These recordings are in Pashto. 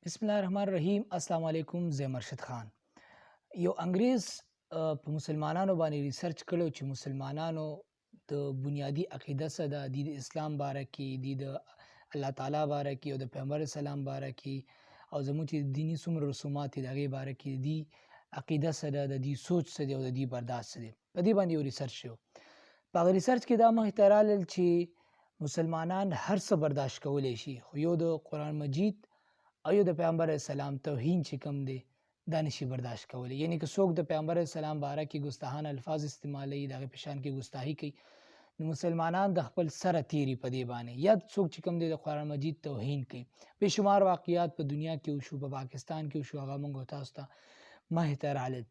بسم الله الرحمن الرحیم. السلام علیکم. زه مرشد خان. یو انګریز په مسلمانانو باندې ریسرچ کړو چې مسلمانانو د بنیادی عقیده څه ده، د اسلام باره کې، د الله تعالی باره کې او د پیغمبر اسلام باره کې، او زموږ چې دینی څومره رسومات دي د هغې باره کې د عقیده څه ده، د دې سوچ څه دی او د دې برداشت څه دی. په دې باندې یو ریسرچ شو. په هغه ریسرچ کې دا مخې ته رالل چې مسلمانان هر څه برداشت کولی شي، خو یو د قرآن مجید او یو د پیغمبر اسلام توهین چې کوم دی دا نشي برداشت کولی. یعنی که څوک د پیغمبر اسلام باره کې ګستاخانه الفاظ استعمالوي، د هغې په شان کې ګستاخي کوي، نو مسلمانان د خپل سره تیری په دې باندې، یا څوک چې کوم دی د قرآن مجید توهین کوي. بې شمار واقعیات په دنیا کې وشو، په پاکستان کې وشو، هغه موږ تاسو ته مخې ته رالل.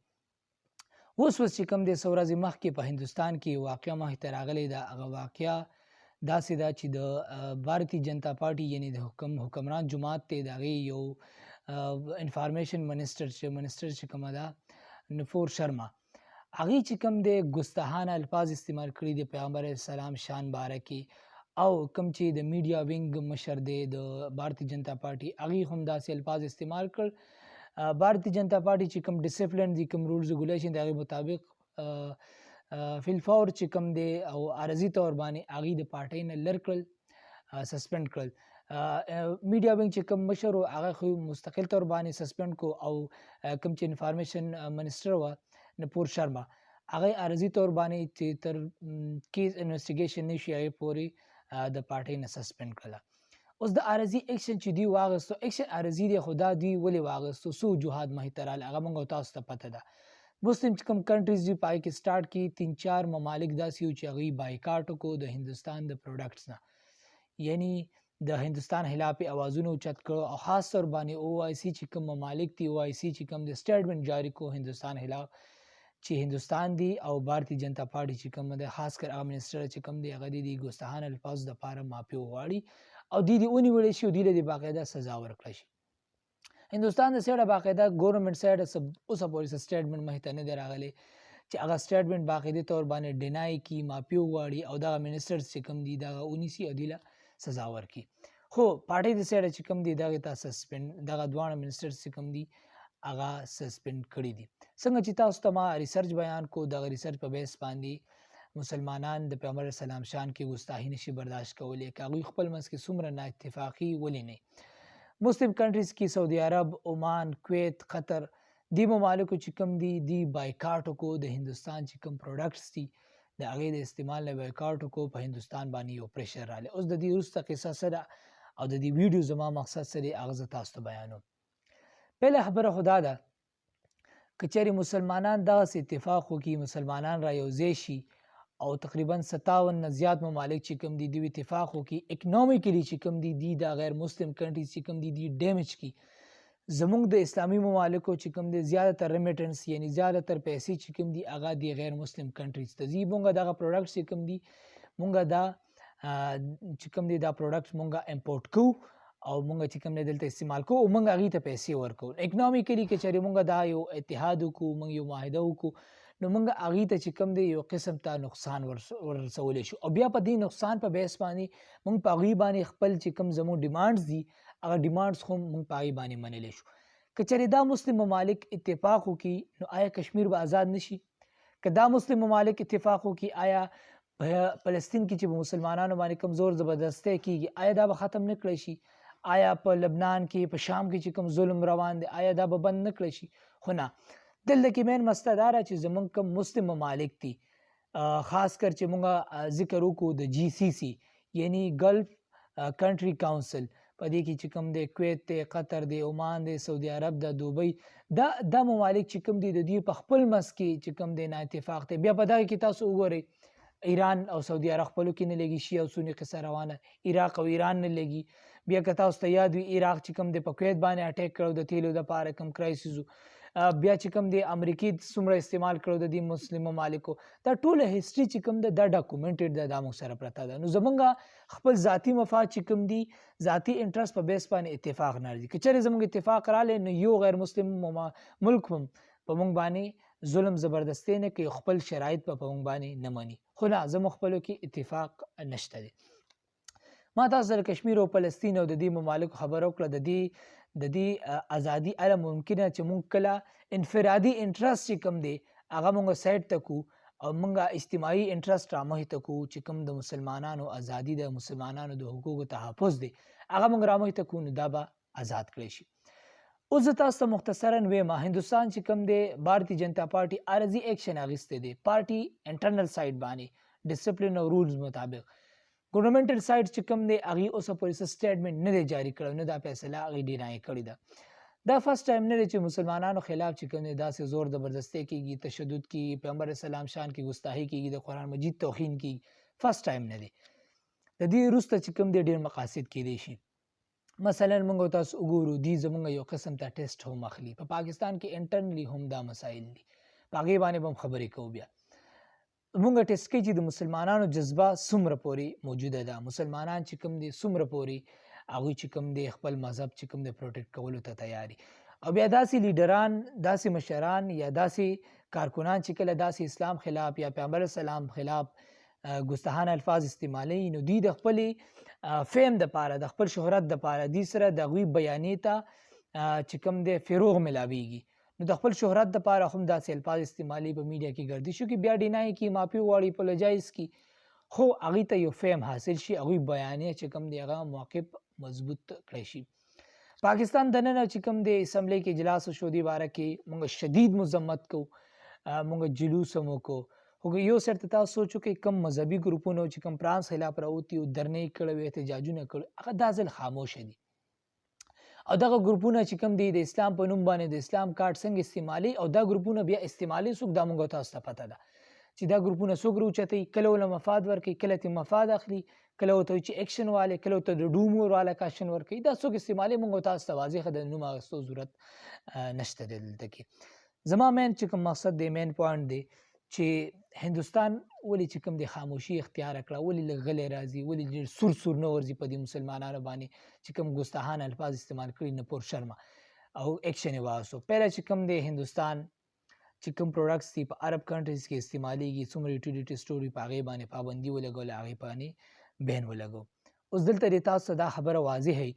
اوس چې کوم دی څو ورځې مخکې په هندوستان کې واقعه مخې ته راغلی ده. هغه واقعه داسې ده چې د بھارتی جنتا پارټي یعنی د حکمران جماعت دی، د هغې یو انفارمیشن منسټر چې کومه ده نفور شرما، هغې چې کوم دی ګستاخانه الفاظ استعمال کړي د پیغمبر اسلام شان باره کې، او کوم چې د میډیا وینګ مشر دی د بھارتی جنتا پارټي، هغې هم داسې الفاظ استعمال کړ. بھارتی جنتا پارټي چې کوم ډسپلن دي، کوم رولز ریګولیشن د هغې مطابق فیلفور چې کوم دی او عرضي طور باندې هغې د پارټۍ نه لر کړل، سسپینډ کړل. میډیا وینګ چې کوم مشر و هغه خو مستقل طور باندې سسپینډ کو، او کوم چې انفارمیشن منسټر وه نپور شرما، هغه عرضي طور باندې چې تر کیس انویسټیګیشن نه شي هغې پورې د پارټۍ نه سسپینډ کړله. اوس د عرضي ایکشن چې دوی واخیستو، ایکشن عرضي دی، خو دا دوی ولې واخیستو، څو وجوهات مخې ته راغلل، هغه موږ تاسو ته پته ده. مسلم چې کوم کنټریز دي په هغې کې سټارټ کې 3-4 ممالک داسې وو چې هغوی بایکاټ وکړو د هندوستان د پروډکټس نه، یعنی د هندوستان خلاف یې اوازونه اوچت کړو، او خاص طور باندې او آی سی چې کوم ممالک دي، او آی سی چې کوم د سټیټمنټ جاری کړو هندوستان خلاف، چې هندوستان دی او بھارتی جنتا پارټي چې کوم دی، خاص کر هغه منسټر چې کوم دی، هغه د ګستاخانه الفاظو دپاره معافي وغواړي او دوی دې ونیولی شي او دوی له دې باقاعده سزا ورکړه شي. هندوستان د سایډه باقاعده ګورنمنټ سایډه اوسه پورې څه سټیټمنټ مخې ته نه دی راغلی چې هغه سټیټمنټ باقاعدي طور باندې ډینای کړي، معافي وغواړي او دغه منسټرز چې کوم دي دغه ونیسي او دوی له سزا ورکړي. خو پارټۍ د سایډه چې کوم دي دغې ته سسپینډ، دغه دواړه منسټرز چې کوم دي هغه سسپینډ کړي دي. څنګه چې تاسو ته ما ریسرچ بیان کو، دغه ریسرچ په بیس باندې مسلمانان د پیغمبر اسلام شان کې ګستاخي نشي برداشت کولی، که هغوی خپل منځ کې څومره نا اتفاقي ولې نه. مسلم کنټریز کې سعودي عرب، عمان، کویت، قطر، دې ممالکو چې کوم دي دی بایکاټ وکړو د هندوستان چې کوم پروډکټس دي د هغې د استعمال نه بایکاټ وکړو. په هندوستان باندې یو پریشر راغلی. اوس د دې وروسته قصه څه ده او د دې ویډیو زما مقصد څه دی هغه زه تاسو ته بیانوم. پهله خبره خو دا ده که چېرې مسلمانان دغسې اتفاق وکړي، مسلمانان را یوځای شي او تقریبا 57 نه زیات ممالک چې کوم دي دوی اتفاق وکړي، اکنامیکلی چې کوم دي دی دا غیر مسلم کنټریز چې کوم دي دی ډیمیج کړي. زمونږ د اسلامي ممالکو چې کوم دي زیاتره ریمیټنس یعنی زیاتره پیسې چې کوم دي هغه دی غیر مسلم کنټریز ته ځي. مونږ دغه پروډکټس چې کوم دي مونږ دا چې کوم دي دا پروډکټس مونږ امپورټ کوو او مونږ چې کوم دی دلته استعمال کوو او مونږ هغې ته پیسې ورکوو. اکنامیکلی که چېرې مونږ دا یو اتحاد وکړو، مونږ یو معاهده وکړو، نو مونږ هغې ته چې کوم دی یو قسم ته نقصان ورسولی شو، او بیا په دې نقصان په بیس باندې مونږ په هغوی باندې خپل چې کوم زموږ ډیمانډز دي هغه ډیمانډز خو مونږ په هغې باندې منلی شو. که چېرې دا مسلم ممالک اتفاق وکړي نو آیا کشمیر به آزاد نشي؟ که دا مسلم ممالک اتفاق وکړي آیا په فلسطین کې چې په مسلمانانو باندې کوم زور زبردستی کېږي آیا دا به ختم نه کړی شي؟ آیا په لبنان کې، په شام کې چې کوم ظلم روان دی آیا دا به بند نه کړی شي؟ خو نه. دلته کې مین مسله دا ده چې زمونږ کوم مسلم ممالک دي، خاص کر چې مونږ ذکر وکړو د جی سی سی یعنی گلف کنټری کاونسل، په دې کې چې کوم دی کویت دی، قطر دی، عمان دی، سعودي عرب ده، دوبۍ، دا ممالک چې کوم دي د دوی په خپل منځ کې چې کوم دی نا اتفاق دی. بیا په دغه کې تاسو وګورئ ایران او سعودي عرب خپلو کې نه لګي، شیعه او سني قصه روانه، عراق او ایران نه لګي. بیا که تاسو ته یاد وي عراق چې کوم دی په کویت باندې اټیک کړو د تیلو دپاره کوم کرایسیز، بیا چې کوم دی امریکې څومره استعمال کړو د دې مسلم ممالکو. دا ټوله هسټري چې کوم ده دا ډاکومنټډ ده، دا موږ سره پرته ده. نو زمونږ خپل ذاتي مفاد چې کوم دي ذاتي انټرست په بیس باندې اتفاق نه راځي. که چېرې زموږ اتفاق رالی نو یو غیر مسلم ملک هم په موږ باندې ظلم زبردستی نه کوي، خپل شرایط په موږ باندې نه مني. خو نه، زموږ خپلو کې اتفاق نشته دی. ما تاسو سره کشمیر او فلسطین او د دې ممالکو خبره وکړه، د دې د دې ازادي اله ممکنه چې مونږ کله انفرادي انټرست چې کوم دی هغه مونږ سایډ ته کو او مونږه اجتماعي انټرست رامخې ته کو چې کوم د مسلمانانو ازادي د مسلمانانو د حقوقو تحفظ دی هغه مونږ رامخې ته کو نو دا به آزاد کړی شي. اوس زه تاسو ته مختصرا وایم هندوستان چې کوم دی بھارتي جنتا پارټي عارضي اکشن اخیستی دی پارټي انټرنل سایډ باندې ډیسپلین او رولز مطابق ګورنمنټل سایډ چې کوم دی هغې اوسه پورې سټیټمنټ نه دی جاري کړی نه دا فیصله هغې ډینای کړې ده دا فرست ټایم نه دی چې مسلمانانو خلاف چې کوم دی داسې زور زبردستي کیږي تشدد کیږي پیغمبر اسلام شان کې ګستاخي کیږي د قرآن مجید توهین کیږي فرست ټایم نه دی د دې وروسته چې کوم دی ډېر مقاصد کیدی شي مثلا موږ تاسو وګورو دی زموږ یو قسم ته ټیسټ هم اخلي په پاکستان کې انټرنلی هم دا مسایل دي په هغې باندې به هم خبرې کوو بیا موږ ټیسټ کوي چې د مسلمانانو جذبه څومره پورې موجوده ده مسلمانان چې کوم دي څومره پورې هغوی چې کوم دی خپل مذهب چې کوم دی پروټیکټ کولو ته تیاري او بیا داسې لیډران داسې مشران یا داسې کارکنان چې کله داسې اسلام خلاف یا پیغمبر اسلام خلاف ګستاخانه الفاظ استعمالوي نو دوی د خپلې فیم د پاره د خپل شهرت د پاره دوی سره د هغوی بیانې ته چې کوم دی فروغ ملاویږي نو د خپل شهرت د پاره هم داسې الفاظ استعمالي په میډیا کې ګردشو کې بیا ډینای کی معافي غواړي اپولوجایز کی خو هغې ته یو فیم حاصل شي هغوی بیانې چې کوم دی هغه موقف مضبوط کړی شي پاکستان دننه چې کوم دی اسمبلی کې اجلاس شو دی باره کې موږ شدید مذمت کو موږ جلوس هم وکړو خو یو سر ته تاسو سوچو کې کم مذهبي ګروپونو چې کوم فرانس خلاف راوتي او درنې کړی احتجاجونه کړي هغه دا ځل خاموشه دي او دغه ګروپونه چې کوم دي د اسلام په نوم باندې د اسلام کارت څنګه استعمالي او دا ګروپونه بیا استعمالي څوک دا موږ تاسو ته پته ده چې دا ګروپونه څوک راوچتي کله ول مفاد ورکي کله ته مفاد اخلي کله ته چې اکشن والے کله ته د ډومور والا کاشن ورکي دا څوک استعمالي موږ تاسو ته واضح د نوم غوښتو ضرورت نشته دلته کې زما مین چې کوم مقصد دی مین پوینټ دی چې هندوستان ولې چې کوم د خاموشي اختیار کړه ولې لږ غلی راځي ولې ډېر سور سور نه ورځي په دې مسلمانانو باندې چې کوم ګستاخانه الفاظ استعمال کړي نه پور شرمه او اکشن یې واخیستو پهله چې کوم د هندوستان چې کوم پروډکټس دي په عرب کنټریز کې استعمالیږي څومره یوټیلیټي سټوري په هغې باندې پابندي ولګوله هغې باندې بین ولګو اوس دلته دې تاسو دا خبره واضح وي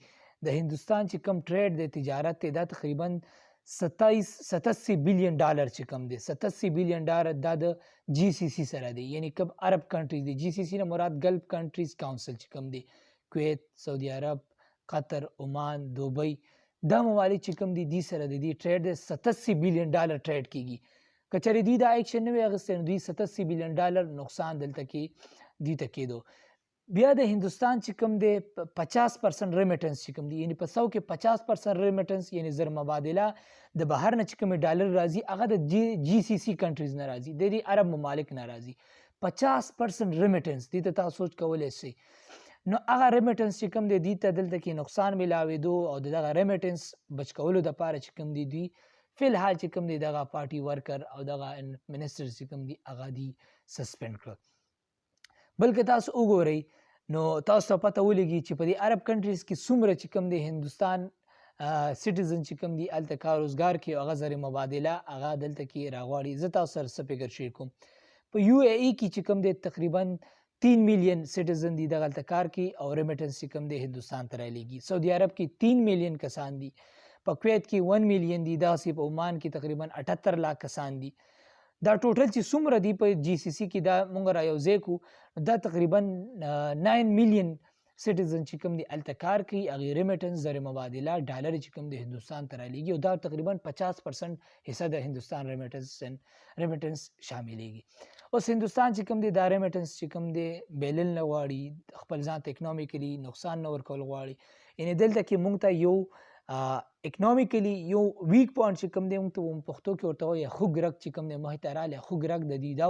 د هندوستان چې کوم ټریډ د تجارت دی دا تقریبا 87 بلین ډالر چې کم دی 87 بلین ډالر دا د جی سی سی سره دی یعنی کوم عرب کنټریز دی جی سی سی نه مراد ګلف کنټریز کونسل چې کم دی کویت سعودي عرب قطر عمان دوبۍ دا ممالک چې کم دی سره د دې ټریډ 87 بلین ډالر ټریډ کیږي کچری دی دا اکشن نه وي اغستې نو دوی 87 بلین ډالر نقصان دلته کې دی ته کېدو بیا د هندوستان چې کوم دی 50% ریمیټنس چې کوم دی یعنی په 100 کې 50% ریمیټنس یعنی زر مبادله د بهر نه چې کوم ډالر راځي هغه د جی سی سی کنټریز نه راځي د دې عرب ممالک نه راځي 50% ریمیټنس دې ته تاسو سوچ کولای شئ نو هغه ریمیټنس چې کوم دی دې ته دلته کې نقصان ملاوېدو او دغه ریمیټنس بچ کولو دپاره چې کوم دی دوی فی الحال چې کوم دی دغه پارټي ورکر او دغه منسټر چې کوم دی هغه دی سسپینډ کړل بلکې تاسو وګورئ نو تاسو ته پته ولګي چې په دې عرب کنټریز کې څومره چې کوم دی هندوستان سټیزن چې کوم دی هلته کار روزګار کوي هغه زر مبادله هغه دلته کې راغواړي زه تاسو سره څه فکر شیر کوم په یو اے ای کې چې کوم دی تقریبا 3 میلیون سټیزن دی دغه هلته کار کوي او ریمیټنس چې کوم دی هندوستان ته رالیږي سعودي عرب کې 3 میلیون کسان دي په کویت کې 1 میلیون دي داسې په عمان کې تقریبا 78 لاک کسان دي دا ټوټل چې څومره دی په جی سی سی کې دا مونږ را یوځای کړو دا تقریبا 9 میلیون سټیزن چې کوم دی هلته کار کوي هغې ریمیټنس زر مبادله ډالر چې کوم دی هندوستان ته رالیږي او دا تقریبا 50% حصه د هندوستان ریمیټنس شاملیږي اوس هندوستان چې کوم دی دا ریمیټنس چې کوم دی بیلل نه غواړي خپل ځان ته اکنامیکلی نقصان نه ورکول غواړي یعنې دلته کې مونږ ته یو اکنامیکلی یو ویک پوینټ چې کوم دی موږ ته پښتو کې ورته وایي خوږ رګ چې کوم دی مخې ته رالی خوږ رګ د دې دا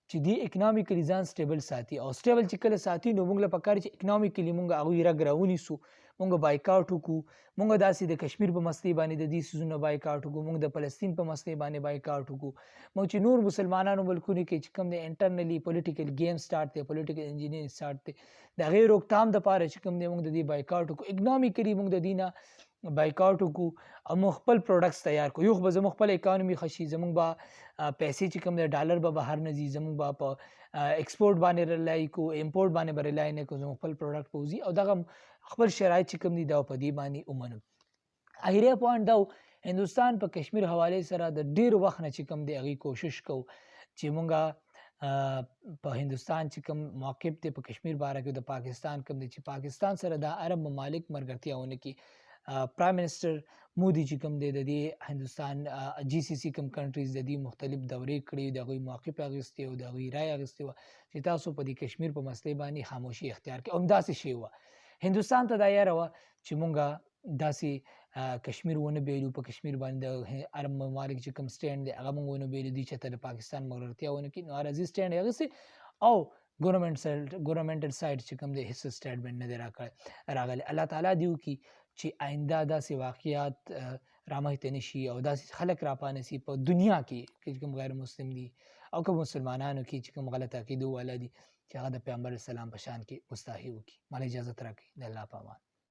چې دی اکنامیکلی ځان سټیبل ساتي او سټیبل چې کله ساتي نو موږ له پکار چې اکنامیکلی موږ هغوی رګ راونیسو موږ بایکاټ وکړو موږ داسې د کشمیر په مستۍ باندې د دې څیزونه بایکاټ وکړو موږ د فلسطین په مستۍ باندې بایکاټ وکړو موږ چې نور مسلمانانو ملکونو کې چې کوم دی انټرنلی پولیټیکل گیم سټارټ دی پولیټیکل انجینیرینګ سټارټ دی د هغې روکتام دپاره چې کوم دی موږ د دې بایکاټ وکړو اکنامیکلی موږ د دې نه بایکاټ وکړو او موږ خپل پروډکټس تیار کړو یو خو به زموږ خپل اکانومي ښه شي زموږ به پیسې چې کوم دی ډالر به بهر نه ځي زموږ به په ایکسپورټ باندې ریلای کو امپورټ باندې به ریلای نه کوو زموږ خپل پروډکټ به وځي او دغه خپل شرایط چې کوم دي دا په دې باندې ومنو اخیری پوینټ دا و، هندوستان په کشمیر حوالې سره د ډیر وخت نه چې کوم دی هغې کوشش کوو چې مونږه په هندوستان چې کوم موقف دی په کشمیر باره کې د پاکستان کوم دی چې پاکستان سره د عرب ممالک ملګرتیا ونه کړي. پرایم منسټر مودي چې کوم دی د دې هندوستان جی سی سی کوم کنټریز د دې مختلف دورې کړي، د هغوی موقف اخیستې او د هغوی رایه اخیستې وه چې تاسو په دې کشمیر په مسلې باندې خاموشي اختیار کړئ. همداسې شی وه هندوستان ته دا یاره وه چې مونږه داسې کشمیر ونه بیلو، په کشمیر باندې د عرب ممالک چې کوم سټینډ دی هغه مونږ ونه بیلو، دوی چېرته د پاکستان ملګرتیا ونه کړي، نو عرضي سټینډ یې اخیستې او ګورنمنټ سایډ چې کوم دی هېڅ سټیټمنټ نه دی راغلی. الله تعالی دې وکړي چې آینده داسې واقعات رامنځته نه شي او داسې خلک راپانسي په دنیا کې چې کوم غیر مسلم دي او که مسلمانانو کې چې کوم غلط عقیدو والا دي چې هغه د پیغمبر اسلام په شان کې ګستاخي وکړي. ماله اجازت راکړئ. د الله په امان.